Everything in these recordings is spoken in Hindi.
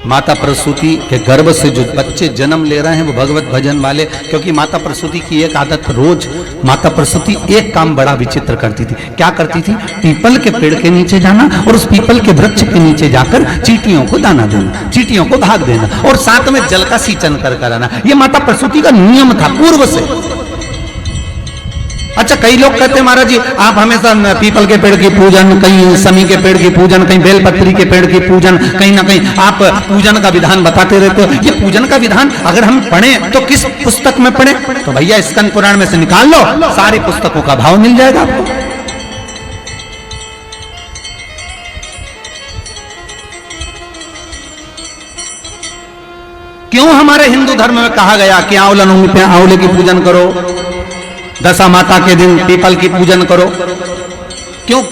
माता प्रसूति के गर्भ से जो बच्चे जन्म ले रहे हैं वो भगवत भजन वाले, क्योंकि माता प्रसूति की एक आदत, रोज माता प्रसूति एक काम बड़ा विचित्र करती थी। क्या करती थी? पीपल के पेड़ के नीचे जाना और उस पीपल के वृक्ष के नीचे जाकर चींटियों को दाना देना, चींटियों को भाग देना और साथ में जल का सींचन कर कराना। ये माता प्रसूति का नियम था पूर्व से। अच्छा, कई लोग कहते हैं महाराज जी आप हमेशा पीपल के पेड़ की पूजन, कहीं समी के पेड़ की पूजन, कहीं बेलपत्री के पेड़ की पूजन, कहीं ना कहीं आप पूजन का विधान बताते रहते हो। ये पूजन का विधान अगर हम पढ़ें तो किस पुस्तक में पढ़ें? तो भैया स्कंद पुराण में से निकाल लो, सारी पुस्तकों का भाव मिल जाएगा आपको। क्यों हमारे हिंदू धर्म में कहा गया कि आंवला नवमी पे आंवले की पूजन करो, दशा माता के दिन पीपल की पूजन करो?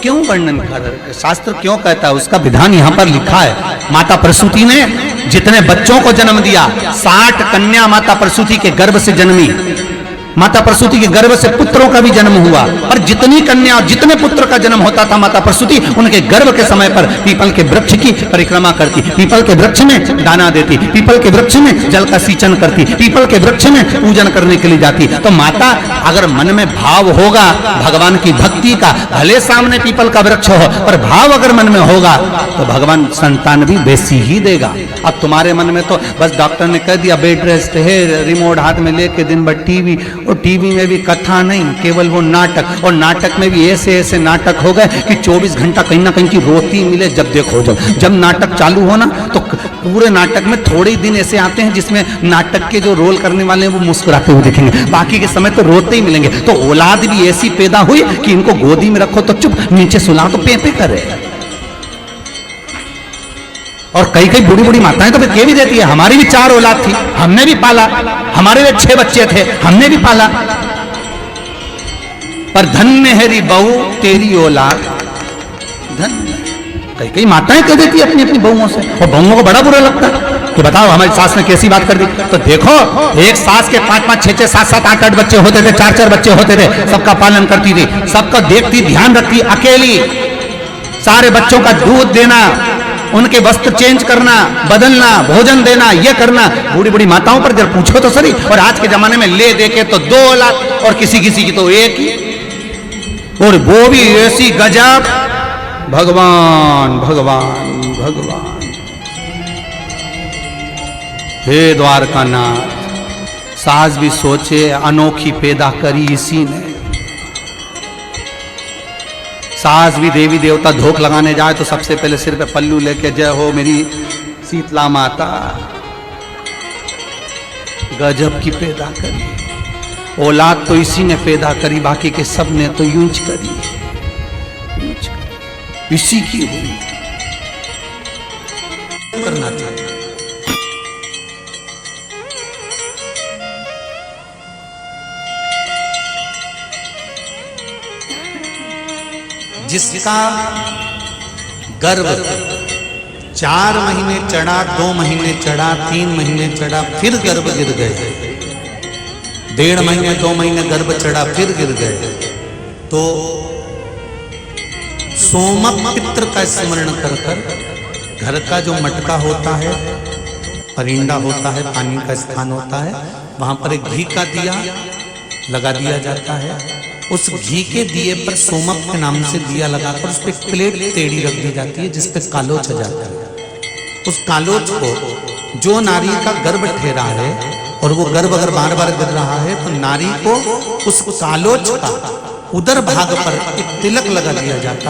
क्यों वर्णन कर शास्त्र क्यों कहता है? उसका विधान यहां पर लिखा है। माता प्रसूति ने जितने बच्चों को जन्म दिया, 60 कन्या माता प्रसूति के गर्भ से जन्मी। माता प्रसूति के गर्भ से पुत्रों का भी जन्म हुआ, और जितनी कन्या और जितने पुत्र का जन्म होता था माता प्रसूति उनके गर्भ के समय पर पीपल के वृक्ष की परिक्रमा करती, पीपल के वृक्ष में दाना देती, पीपल के वृक्ष में जल का सींचन करती, पीपल के वृक्ष में पूजन करने के लिए जाती। तो माता अगर मन में भाव होगा भगवान की भक्ति का, भले सामने पीपल का वृक्ष हो पर भाव अगर मन में होगा तो भगवान संतान भी वैसी ही देगा। अब तुम्हारे मन में तो बस डॉक्टर ने कह दिया बेड रेस्ट है, रिमोट हाथ में लेके दिन भर टीवी, और टीवी में भी कथा नहीं, केवल वो नाटक, और नाटक में भी ऐसे ऐसे नाटक हो गए कि 24 घंटा कहीं ना कहीं की रोती मिले। जब देखो जब नाटक चालू हो ना तो पूरे नाटक में थोड़े दिन ऐसे आते हैं जिसमें नाटक के जो रोल करने वाले हैं वो मुस्कुराते हुए दिखेंगे, बाकी के समय तो रोते ही मिलेंगे। तो औलाद भी ऐसी पैदा हुई कि इनको गोदी में रखो तो चुप, नीचे सुलाओ तो पे पे करे। और कई कई बूढ़ी बूढ़ी माताएं तो फिर कह भी देती है हमारी भी 4 औलाद थी, हमने भी पाला, हमारे भी 6 बच्चे थे, हमने भी पाला, पर धन्य है री बहू तेरी औलाद धन्य। कई माताएं कह देती है अपनी अपनी बहुओं से, और बहुओं को बड़ा बुरा लगता है कि बताओ हमारी सास ने कैसी बात कर दी। तो देखो एक सास के 5-5, 6-6, 7-7, 8-8 बच्चे होते थे, 4-4 बच्चे होते थे, सबका पालन करती थी, सबका देखती, ध्यान रखती, अकेली सारे बच्चों का दूध देना, उनके वस्त्र चेंज करना, बदलना, भोजन देना, ये करना। बूढ़ी बूढ़ी माताओं पर जब पूछो तो सही। और आज के जमाने में ले दे के तो 2 औलाद, और किसी किसी की तो 1 ही, और वो भी ऐसी गजब। भगवान भगवान भगवान, हे द्वारकानाथ, सास भी सोचे अनोखी पैदा करी इसी ने। सास भी देवी देवता धोख लगाने जाए तो सबसे पहले सिर पे पल्लू लेके जय हो मेरी शीतला माता, गजब की पैदा करी। औलाद तो इसी ने पैदा करी, बाकी के सब ने तो यूंच करी, इसी की हुई। करना चाहिए जिसका गर्भ 4 महीने चढ़ा, 2 महीने चढ़ा, 3 महीने चढ़ा, फिर गर्भ गिर गए, 1.5 महीने 2 महीने गर्भ चढ़ा फिर गिर गए, तो सोमक पित्र का स्मरण कर कर घर का जो मटका होता है, परिंदा होता है, पानी का स्थान होता है, वहां पर एक घी का दिया लगा दिया जाता है। उस घी के दिए पर सोमक के नाम से दिया लगाकर उस पर एक प्लेट टेढ़ी रख दी जाती है जिसपे कालोच आ जाता है। उस कालोच को जो नारी का गर्भ ठहरा है और वो गर्भ अगर बार बार गिर रहा है तो नारी को उस कालोच का उदर भाग पर एक तिलक लगा दिया जाता है।